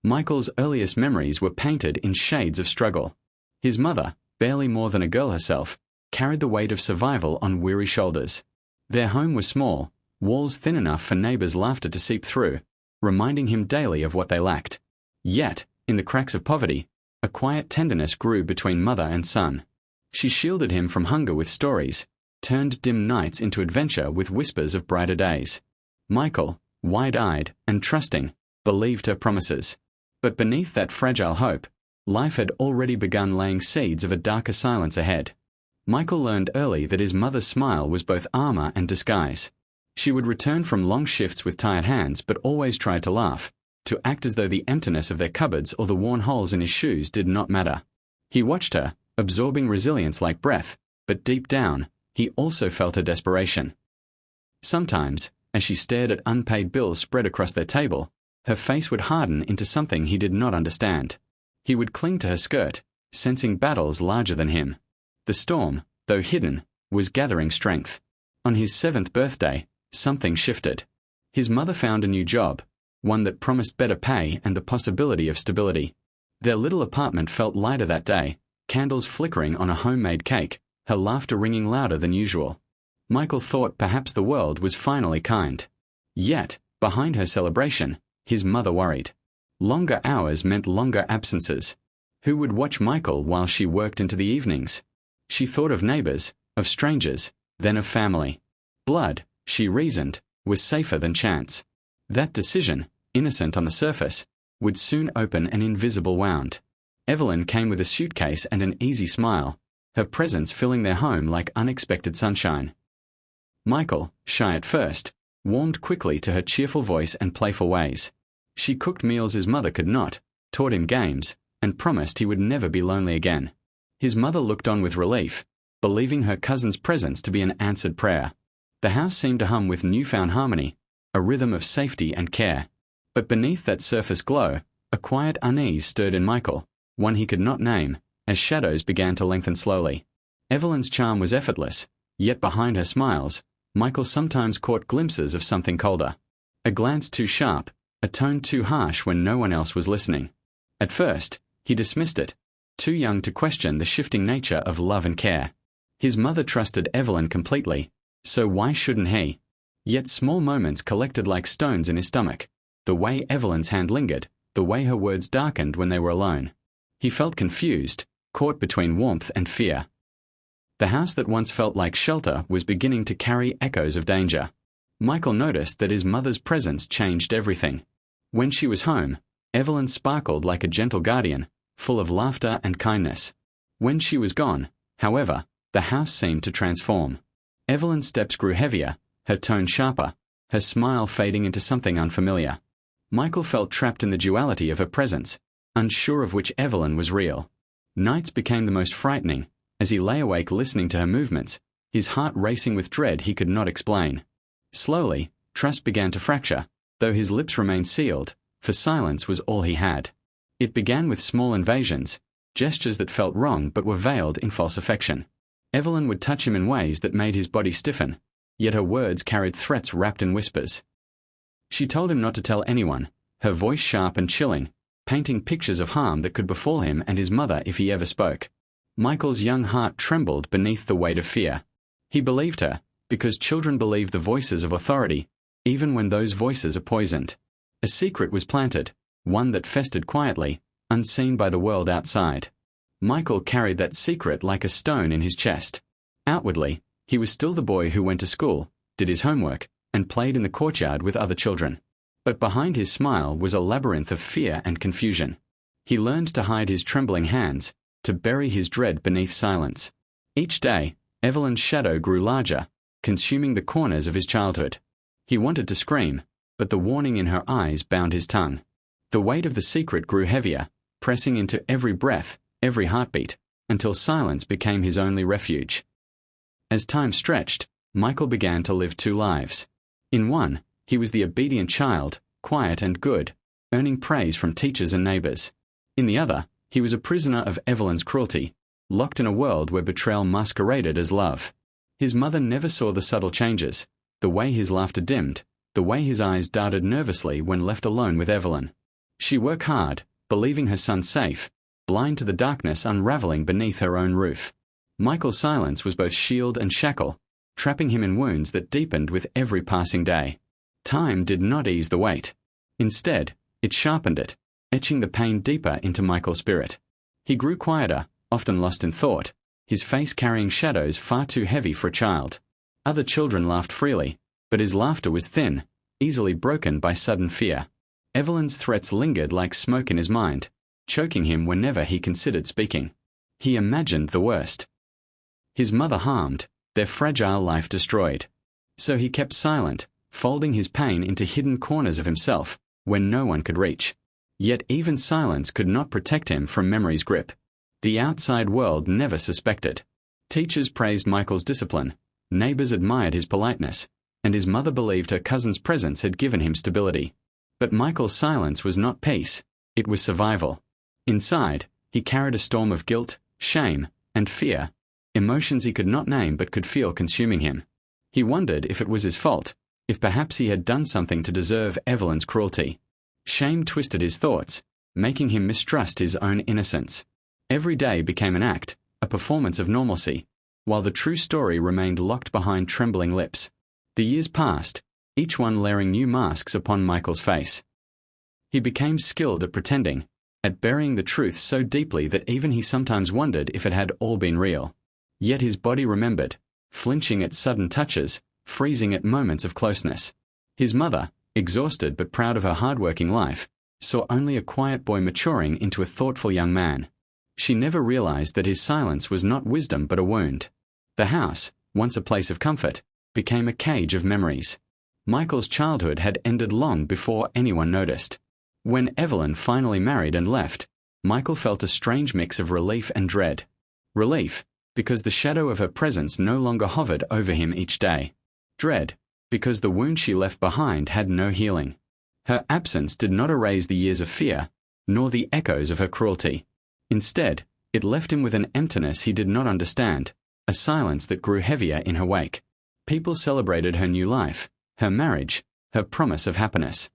Michael's earliest memories were painted in shades of struggle. His mother, barely more than a girl herself, carried the weight of survival on weary shoulders. Their home was small, walls thin enough for neighbors' laughter to seep through, reminding him daily of what they lacked. Yet, in the cracks of poverty, a quiet tenderness grew between mother and son. She shielded him from hunger with stories, turned dim nights into adventure with whispers of brighter days. Michael, wide-eyed and trusting, believed her promises. But beneath that fragile hope, life had already begun laying seeds of a darker silence ahead. Michael learned early that his mother's smile was both armor and disguise. She would return from long shifts with tired hands but always tried to laugh, to act as though the emptiness of their cupboards or the worn holes in his shoes did not matter. He watched her, absorbing resilience like breath, but deep down, he also felt her desperation. Sometimes, as she stared at unpaid bills spread across their table, her face would harden into something he did not understand. He would cling to her skirt, sensing battles larger than him. The storm, though hidden, was gathering strength. On his 7th birthday, something shifted. His mother found a new job, one that promised better pay and the possibility of stability. Their little apartment felt lighter that day, candles flickering on a homemade cake, her laughter ringing louder than usual. Michael thought perhaps the world was finally kind. Yet, behind her celebration, his mother worried. Longer hours meant longer absences. Who would watch Michael while she worked into the evenings? She thought of neighbors, of strangers, then of family. Blood, she reasoned, was safer than chance. That decision, innocent on the surface, would soon open an invisible wound. Evelyn came with a suitcase and an easy smile, her presence filling their home like unexpected sunshine. Michael, shy at first, warmed quickly to her cheerful voice and playful ways. She cooked meals his mother could not, taught him games, and promised he would never be lonely again. His mother looked on with relief, believing her cousin's presence to be an answered prayer. The house seemed to hum with newfound harmony, a rhythm of safety and care. But beneath that surface glow, a quiet unease stirred in Michael, one he could not name, as shadows began to lengthen slowly. Evelyn's charm was effortless, yet behind her smiles, Michael sometimes caught glimpses of something colder. A glance too sharp, a tone too harsh when no one else was listening. At first, he dismissed it, too young to question the shifting nature of love and care. His mother trusted Evelyn completely, so why shouldn't he? Yet small moments collected like stones in his stomach, the way Evelyn's hand lingered, the way her words darkened when they were alone. He felt confused, caught between warmth and fear. The house that once felt like shelter was beginning to carry echoes of danger. Michael noticed that his mother's presence changed everything. When she was home, Evelyn sparkled like a gentle guardian, full of laughter and kindness. When she was gone, however, the house seemed to transform. Evelyn's steps grew heavier, her tone sharper, her smile fading into something unfamiliar. Michael felt trapped in the duality of her presence, unsure of which Evelyn was real. Nights became the most frightening, as he lay awake listening to her movements, his heart racing with dread he could not explain. Slowly, trust began to fracture, though his lips remained sealed, for silence was all he had. It began with small invasions, gestures that felt wrong but were veiled in false affection. Evelyn would touch him in ways that made his body stiffen, yet her words carried threats wrapped in whispers. She told him not to tell anyone, her voice sharp and chilling, painting pictures of harm that could befall him and his mother if he ever spoke. Michael's young heart trembled beneath the weight of fear. He believed her, because children believe the voices of authority, even when those voices are poisoned. A secret was planted, one that festered quietly, unseen by the world outside. Michael carried that secret like a stone in his chest. Outwardly, he was still the boy who went to school, did his homework, and played in the courtyard with other children. But behind his smile was a labyrinth of fear and confusion. He learned to hide his trembling hands, to bury his dread beneath silence. Each day, Evelyn's shadow grew larger, consuming the corners of his childhood. He wanted to scream, but the warning in her eyes bound his tongue. The weight of the secret grew heavier, pressing into every breath, every heartbeat, until silence became his only refuge. As time stretched, Michael began to live two lives. In one, he was the obedient child, quiet and good, earning praise from teachers and neighbors. In the other, he was a prisoner of Evelyn's cruelty, locked in a world where betrayal masqueraded as love. His mother never saw the subtle changes, the way his laughter dimmed, the way his eyes darted nervously when left alone with Evelyn. She worked hard, believing her son safe, blind to the darkness unraveling beneath her own roof. Michael's silence was both shield and shackle, trapping him in wounds that deepened with every passing day. Time did not ease the weight. Instead, it sharpened it, etching the pain deeper into Michael's spirit. He grew quieter, often lost in thought, his face carrying shadows far too heavy for a child. Other children laughed freely, but his laughter was thin, easily broken by sudden fear. Evelyn's threats lingered like smoke in his mind, choking him whenever he considered speaking. He imagined the worst. His mother harmed, their fragile life destroyed. So he kept silent, folding his pain into hidden corners of himself, where no one could reach. Yet even silence could not protect him from memory's grip. The outside world never suspected. Teachers praised Michael's discipline, neighbors admired his politeness, and his mother believed her cousin's presence had given him stability. But Michael's silence was not peace, it was survival. Inside, he carried a storm of guilt, shame, and fear, emotions he could not name but could feel consuming him. He wondered if it was his fault, if perhaps he had done something to deserve Evelyn's cruelty. Shame twisted his thoughts, making him mistrust his own innocence. Every day became an act, a performance of normalcy, while the true story remained locked behind trembling lips. The years passed, each one layering new masks upon Michael's face. He became skilled at pretending, at burying the truth so deeply that even he sometimes wondered if it had all been real. Yet his body remembered, flinching at sudden touches, freezing at moments of closeness. His mother, exhausted but proud of her hard-working life, saw only a quiet boy maturing into a thoughtful young man. She never realized that his silence was not wisdom but a wound. The house, once a place of comfort, became a cage of memories. Michael's childhood had ended long before anyone noticed. When Evelyn finally married and left, Michael felt a strange mix of relief and dread. Relief, because the shadow of her presence no longer hovered over him each day. Dread, because the wound she left behind had no healing. Her absence did not erase the years of fear, nor the echoes of her cruelty. Instead, it left him with an emptiness he did not understand, a silence that grew heavier in her wake. People celebrated her new life, her marriage, her promise of happiness.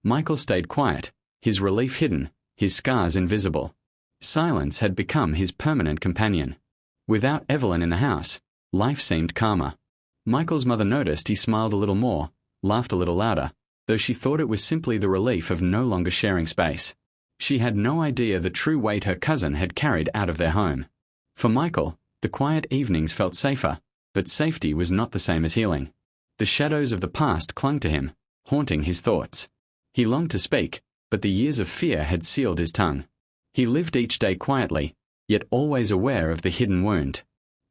Michael stayed quiet, his relief hidden, his scars invisible. Silence had become his permanent companion. Without Evelyn in the house, life seemed calmer. Michael's mother noticed he smiled a little more, laughed a little louder, though she thought it was simply the relief of no longer sharing space. She had no idea the true weight her cousin had carried out of their home. For Michael, the quiet evenings felt safer, but safety was not the same as healing. The shadows of the past clung to him, haunting his thoughts. He longed to speak, but the years of fear had sealed his tongue. He lived each day quietly, yet always aware of the hidden wound.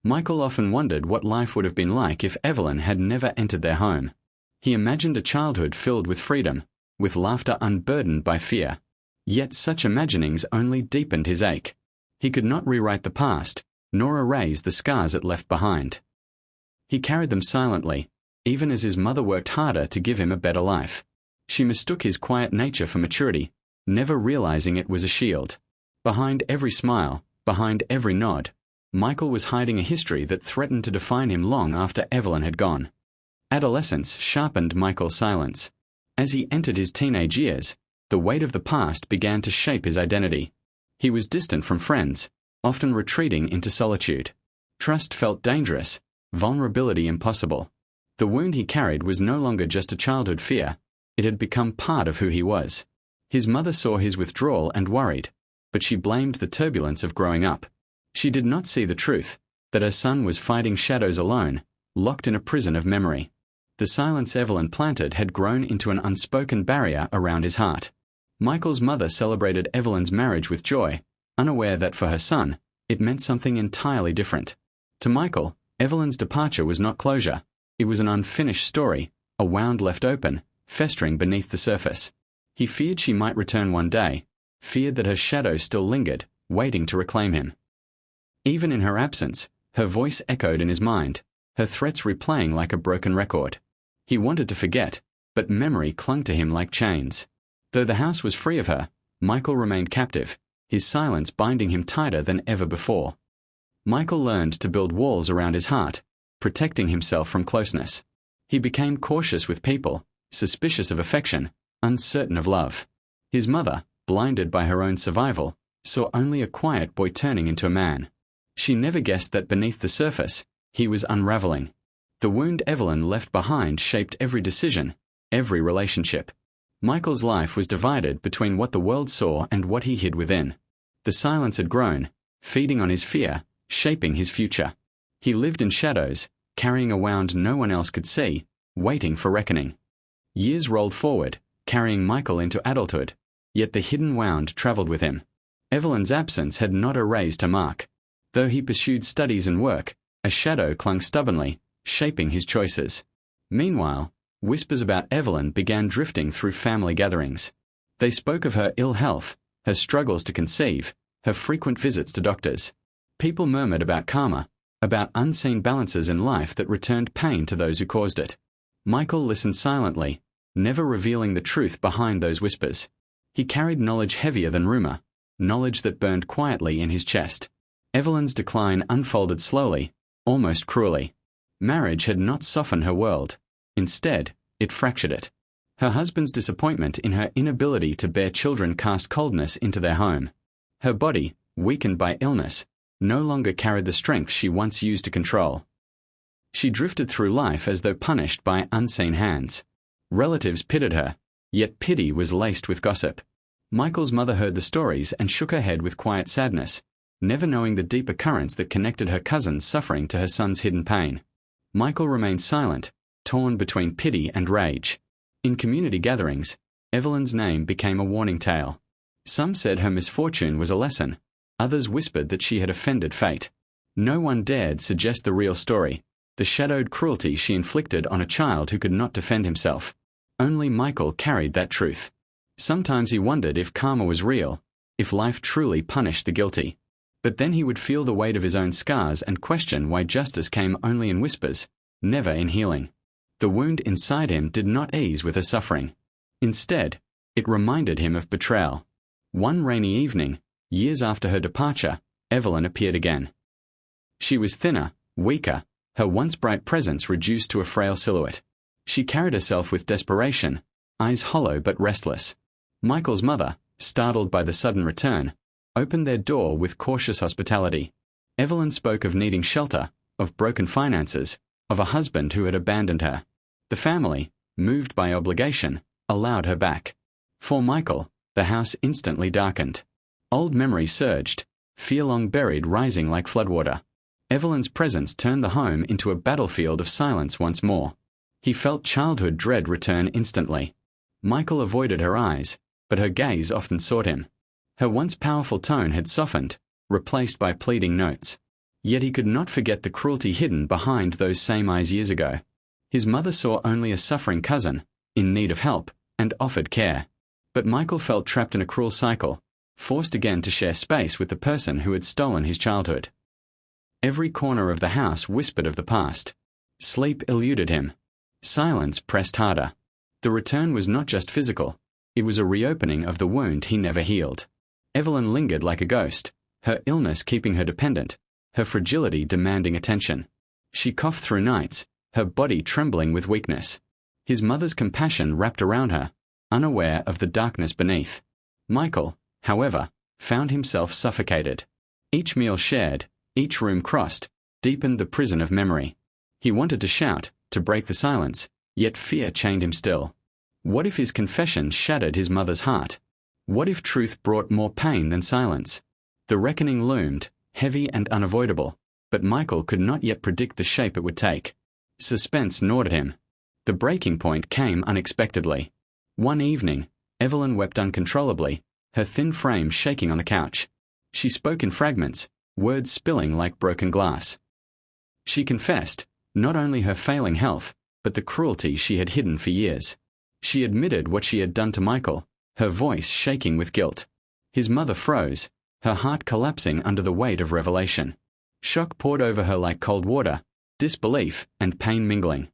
Michael often wondered what life would have been like if Evelyn had never entered their home. He imagined a childhood filled with freedom, with laughter unburdened by fear. Yet such imaginings only deepened his ache. He could not rewrite the past, nor erase the scars it left behind. He carried them silently, even as his mother worked harder to give him a better life. She mistook his quiet nature for maturity, never realizing it was a shield. Behind every smile, behind every nod, Michael was hiding a history that threatened to define him long after Evelyn had gone. Adolescence sharpened Michael's silence. As he entered his teenage years, the weight of the past began to shape his identity. He was distant from friends, often retreating into solitude. Trust felt dangerous, vulnerability impossible. The wound he carried was no longer just a childhood fear, it had become part of who he was. His mother saw his withdrawal and worried, but she blamed the turbulence of growing up. She did not see the truth, that her son was fighting shadows alone, locked in a prison of memory. The silence Evelyn planted had grown into an unspoken barrier around his heart. Michael's mother celebrated Evelyn's marriage with joy, unaware that for her son, it meant something entirely different. To Michael, Evelyn's departure was not closure. It was an unfinished story, a wound left open, festering beneath the surface. He feared she might return one day, feared that her shadow still lingered, waiting to reclaim him. Even in her absence, her voice echoed in his mind, her threats replaying like a broken record. He wanted to forget, but memory clung to him like chains. Though the house was free of her, Michael remained captive, his silence binding him tighter than ever before. Michael learned to build walls around his heart, protecting himself from closeness. He became cautious with people, suspicious of affection, uncertain of love. His mother, blinded by her own survival, saw only a quiet boy turning into a man. She never guessed that beneath the surface, he was unraveling. The wound Evelyn left behind shaped every decision, every relationship. Michael's life was divided between what the world saw and what he hid within. The silence had grown, feeding on his fear, shaping his future. He lived in shadows, carrying a wound no one else could see, waiting for reckoning. Years rolled forward, carrying Michael into adulthood, yet the hidden wound travelled with him. Evelyn's absence had not erased her mark. Though he pursued studies and work, a shadow clung stubbornly, shaping his choices. Meanwhile, whispers about Evelyn began drifting through family gatherings. They spoke of her ill health, her struggles to conceive, her frequent visits to doctors. People murmured about karma, about unseen balances in life that returned pain to those who caused it. Michael listened silently, never revealing the truth behind those whispers. He carried knowledge heavier than rumor, knowledge that burned quietly in his chest. Evelyn's decline unfolded slowly, almost cruelly. Marriage had not softened her world. Instead, it fractured it. Her husband's disappointment in her inability to bear children cast coldness into their home. Her body, weakened by illness, no longer carried the strength she once used to control. She drifted through life as though punished by unseen hands. Relatives pitied her, yet pity was laced with gossip. Michael's mother heard the stories and shook her head with quiet sadness, never knowing the deeper currents that connected her cousin's suffering to her son's hidden pain. Michael remained silent, torn between pity and rage. In community gatherings, Evelyn's name became a warning tale. Some said her misfortune was a lesson. Others whispered that she had offended fate. No one dared suggest the real story, the shadowed cruelty she inflicted on a child who could not defend himself. Only Michael carried that truth. Sometimes he wondered if karma was real, if life truly punished the guilty. But then he would feel the weight of his own scars and question why justice came only in whispers, never in healing. The wound inside him did not ease with her suffering. Instead, it reminded him of betrayal. One rainy evening, years after her departure, Evelyn appeared again. She was thinner, weaker, her once bright presence reduced to a frail silhouette. She carried herself with desperation, eyes hollow but restless. Michael's mother, startled by the sudden return, opened their door with cautious hospitality. Evelyn spoke of needing shelter, of broken finances, of a husband who had abandoned her. The family, moved by obligation, allowed her back. For Michael, the house instantly darkened. Old memories surged, fear long buried rising like floodwater. Evelyn's presence turned the home into a battlefield of silence once more. He felt childhood dread return instantly. Michael avoided her eyes, but her gaze often sought him. Her once powerful tone had softened, replaced by pleading notes. Yet he could not forget the cruelty hidden behind those same eyes years ago. His mother saw only a suffering cousin, in need of help, and offered care. But Michael felt trapped in a cruel cycle, forced again to share space with the person who had stolen his childhood. Every corner of the house whispered of the past. Sleep eluded him. Silence pressed harder. The return was not just physical, it was a reopening of the wound he never healed. Evelyn lingered like a ghost, her illness keeping her dependent, her fragility demanding attention. She coughed through nights, her body trembling with weakness. His mother's compassion wrapped around her, unaware of the darkness beneath. Michael, however, found himself suffocated. Each meal shared, each room crossed, deepened the prison of memory. He wanted to shout, to break the silence, yet fear chained him still. What if his confession shattered his mother's heart? What if truth brought more pain than silence? The reckoning loomed, heavy and unavoidable, but Michael could not yet predict the shape it would take. Suspense gnawed at him. The breaking point came unexpectedly. One evening, Evelyn wept uncontrollably, her thin frame shaking on the couch. She spoke in fragments, words spilling like broken glass. She confessed, not only her failing health, but the cruelty she had hidden for years. She admitted what she had done to Michael, her voice shaking with guilt. His mother froze, her heart collapsing under the weight of revelation. Shock poured over her like cold water, disbelief and pain mingling.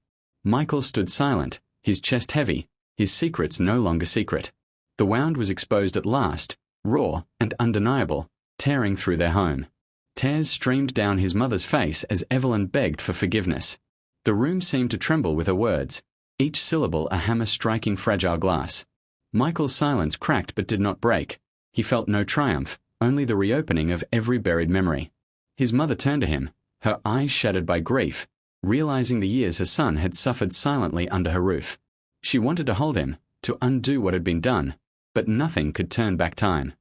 Michael stood silent, his chest heavy, his secrets no longer secret. The wound was exposed at last, raw and undeniable, tearing through their home. Tears streamed down his mother's face as Evelyn begged for forgiveness. The room seemed to tremble with her words, each syllable a hammer striking fragile glass. Michael's silence cracked but did not break. He felt no triumph, only the reopening of every buried memory. His mother turned to him, her eyes shattered by grief, realizing the years her son had suffered silently under her roof. She wanted to hold him, to undo what had been done, but nothing could turn back time.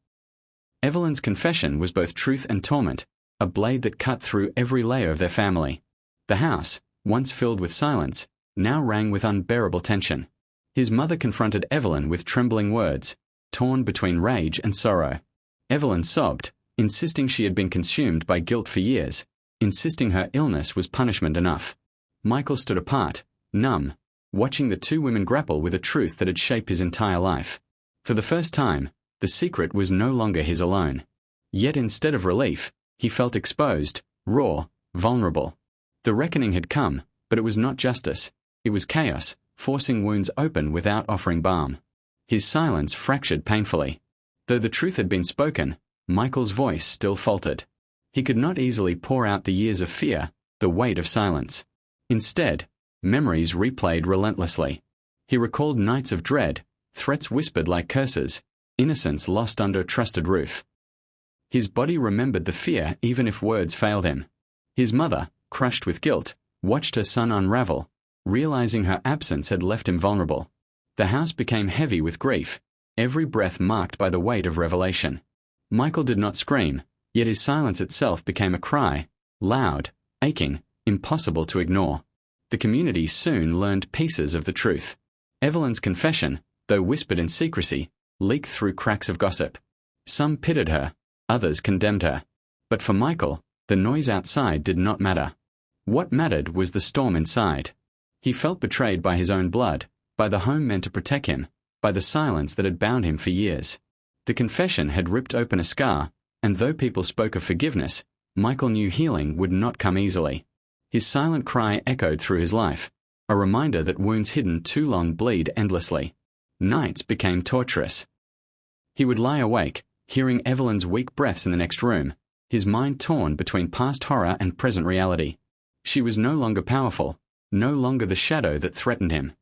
Evelyn's confession was both truth and torment, a blade that cut through every layer of their family. The house, once filled with silence, now rang with unbearable tension. His mother confronted Evelyn with trembling words, torn between rage and sorrow. Evelyn sobbed, insisting she had been consumed by guilt for years, insisting her illness was punishment enough. Michael stood apart, numb, watching the two women grapple with a truth that had shaped his entire life. For the first time, the secret was no longer his alone. Yet instead of relief, he felt exposed, raw, vulnerable. The reckoning had come, but it was not justice. It was chaos, forcing wounds open without offering balm. His silence fractured painfully. Though the truth had been spoken, Michael's voice still faltered. He could not easily pour out the years of fear, the weight of silence. Instead, memories replayed relentlessly. He recalled nights of dread, threats whispered like curses, innocence lost under a trusted roof. His body remembered the fear even if words failed him. His mother, crushed with guilt, watched her son unravel, realizing her absence had left him vulnerable. The house became heavy with grief, every breath marked by the weight of revelation. Michael did not scream, yet his silence itself became a cry, loud, aching, impossible to ignore. The community soon learned pieces of the truth. Evelyn's confession, though whispered in secrecy, leaked through cracks of gossip. Some pitied her, others condemned her. But for Michael, the noise outside did not matter. What mattered was the storm inside. He felt betrayed by his own blood, by the home meant to protect him, by the silence that had bound him for years. The confession had ripped open a scar, and though people spoke of forgiveness, Michael knew healing would not come easily. His silent cry echoed through his life, a reminder that wounds hidden too long bleed endlessly. Nights became torturous. He would lie awake, hearing Evelyn's weak breaths in the next room, his mind torn between past horror and present reality. She was no longer powerful, no longer the shadow that threatened him.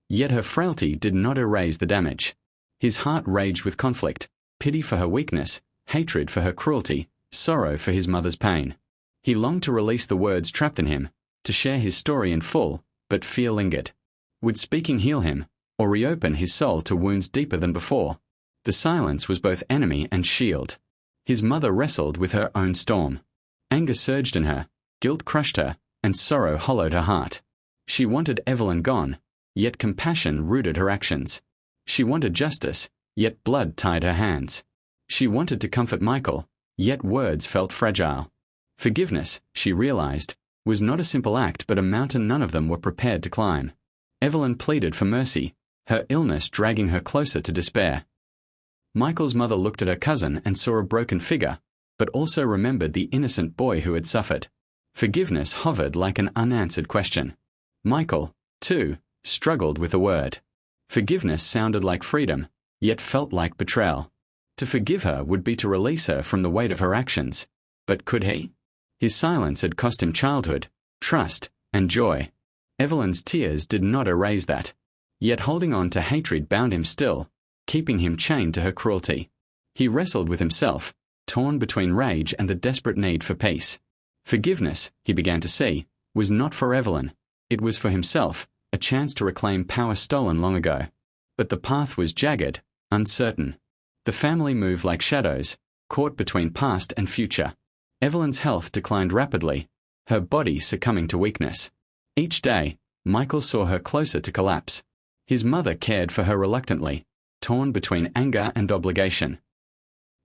Yet her frailty did not erase the damage. His heart raged with conflict, pity for her weakness, hatred for her cruelty, sorrow for his mother's pain. He longed to release the words trapped in him, to share his story in full, but fear lingered. Would speaking heal him, or reopen his soul to wounds deeper than before? The silence was both enemy and shield. His mother wrestled with her own storm. Anger surged in her, guilt crushed her, and sorrow hollowed her heart. She wanted Evelyn gone, yet compassion rooted her actions. She wanted justice, yet blood tied her hands. She wanted to comfort Michael, yet words felt fragile. Forgiveness, she realized, was not a simple act but a mountain none of them were prepared to climb. Evelyn pleaded for mercy, her illness dragging her closer to despair. Michael's mother looked at her cousin and saw a broken figure, but also remembered the innocent boy who had suffered. Forgiveness hovered like an unanswered question. Michael, too, struggled with the word. Forgiveness sounded like freedom, yet felt like betrayal. To forgive her would be to release her from the weight of her actions. But could he? His silence had cost him childhood, trust, and joy. Evelyn's tears did not erase that. Yet holding on to hatred bound him still, keeping him chained to her cruelty. He wrestled with himself, torn between rage and the desperate need for peace. Forgiveness, he began to see, was not for Evelyn. It was for himself, a chance to reclaim power stolen long ago. But the path was jagged, uncertain. The family moved like shadows, caught between past and future. Evelyn's health declined rapidly, her body succumbing to weakness. Each day, Michael saw her closer to collapse. His mother cared for her reluctantly, torn between anger and obligation.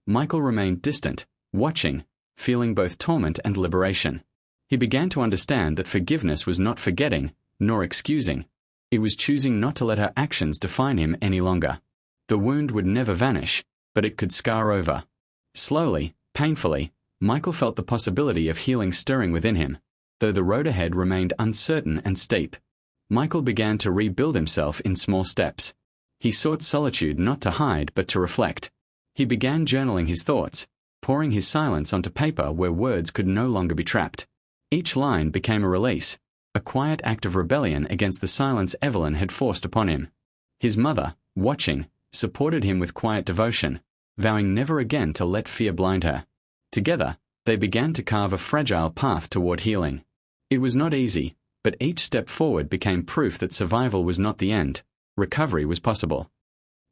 Michael remained distant, watching, feeling both torment and liberation. He began to understand that forgiveness was not forgetting, nor excusing. It was choosing not to let her actions define him any longer. The wound would never vanish, but it could scar over. Slowly, painfully, Michael felt the possibility of healing stirring within him, though the road ahead remained uncertain and steep. Michael began to rebuild himself in small steps. He sought solitude not to hide but to reflect. He began journaling his thoughts, pouring his silence onto paper where words could no longer be trapped. Each line became a release, a quiet act of rebellion against the silence Evelyn had forced upon him. His mother, watching, supported him with quiet devotion, vowing never again to let fear blind her. Together, they began to carve a fragile path toward healing. It was not easy, but each step forward became proof that survival was not the end. Recovery was possible.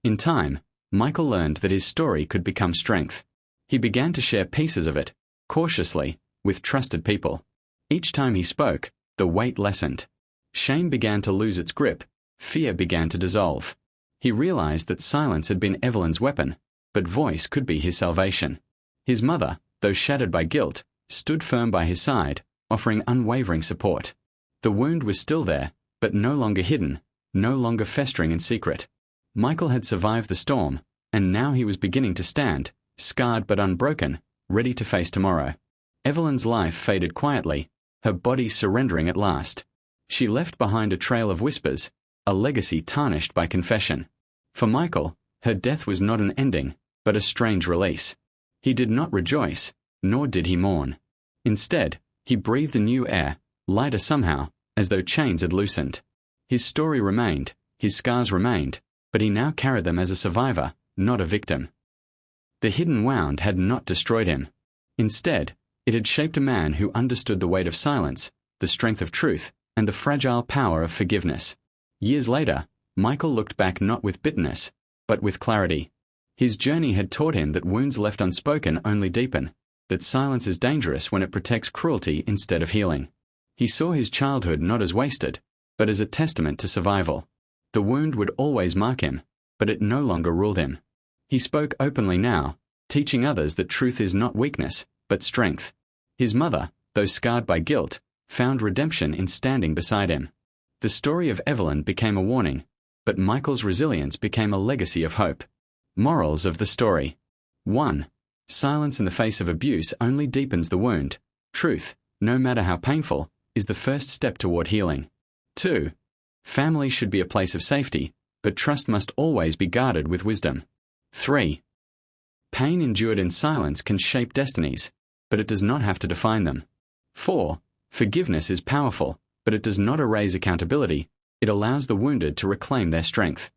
In time, Michael learned that his story could become strength. He began to share pieces of it, cautiously, with trusted people. Each time he spoke, the weight lessened. Shame began to lose its grip, fear began to dissolve. He realized that silence had been Evelyn's weapon, but voice could be his salvation. His mother, though shattered by guilt, stood firm by his side, offering unwavering support. The wound was still there, but no longer hidden, no longer festering in secret. Michael had survived the storm, and now he was beginning to stand, scarred but unbroken, ready to face tomorrow. Evelyn's life faded quietly, her body surrendering at last. She left behind a trail of whispers, a legacy tarnished by confession. For Michael, her death was not an ending, but a strange release. He did not rejoice, nor did he mourn. Instead, he breathed a new air, lighter somehow, as though chains had loosened. His story remained, his scars remained, but he now carried them as a survivor, not a victim. The hidden wound had not destroyed him. Instead, it had shaped a man who understood the weight of silence, the strength of truth, and the fragile power of forgiveness. Years later, Michael looked back not with bitterness, but with clarity. His journey had taught him that wounds left unspoken only deepen, that silence is dangerous when it protects cruelty instead of healing. He saw his childhood not as wasted, but as a testament to survival. The wound would always mark him, but it no longer ruled him. He spoke openly now, teaching others that truth is not weakness, but strength. His mother, though scarred by guilt, found redemption in standing beside him. The story of Evelyn became a warning, but Michael's resilience became a legacy of hope. Morals of the story. 1. Silence in the face of abuse only deepens the wound. Truth, no matter how painful, is the first step toward healing. 2. Family should be a place of safety, but trust must always be guarded with wisdom. 3. Pain endured in silence can shape destinies, but it does not have to define them. 4. Forgiveness is powerful, but it does not erase accountability. It allows the wounded to reclaim their strength.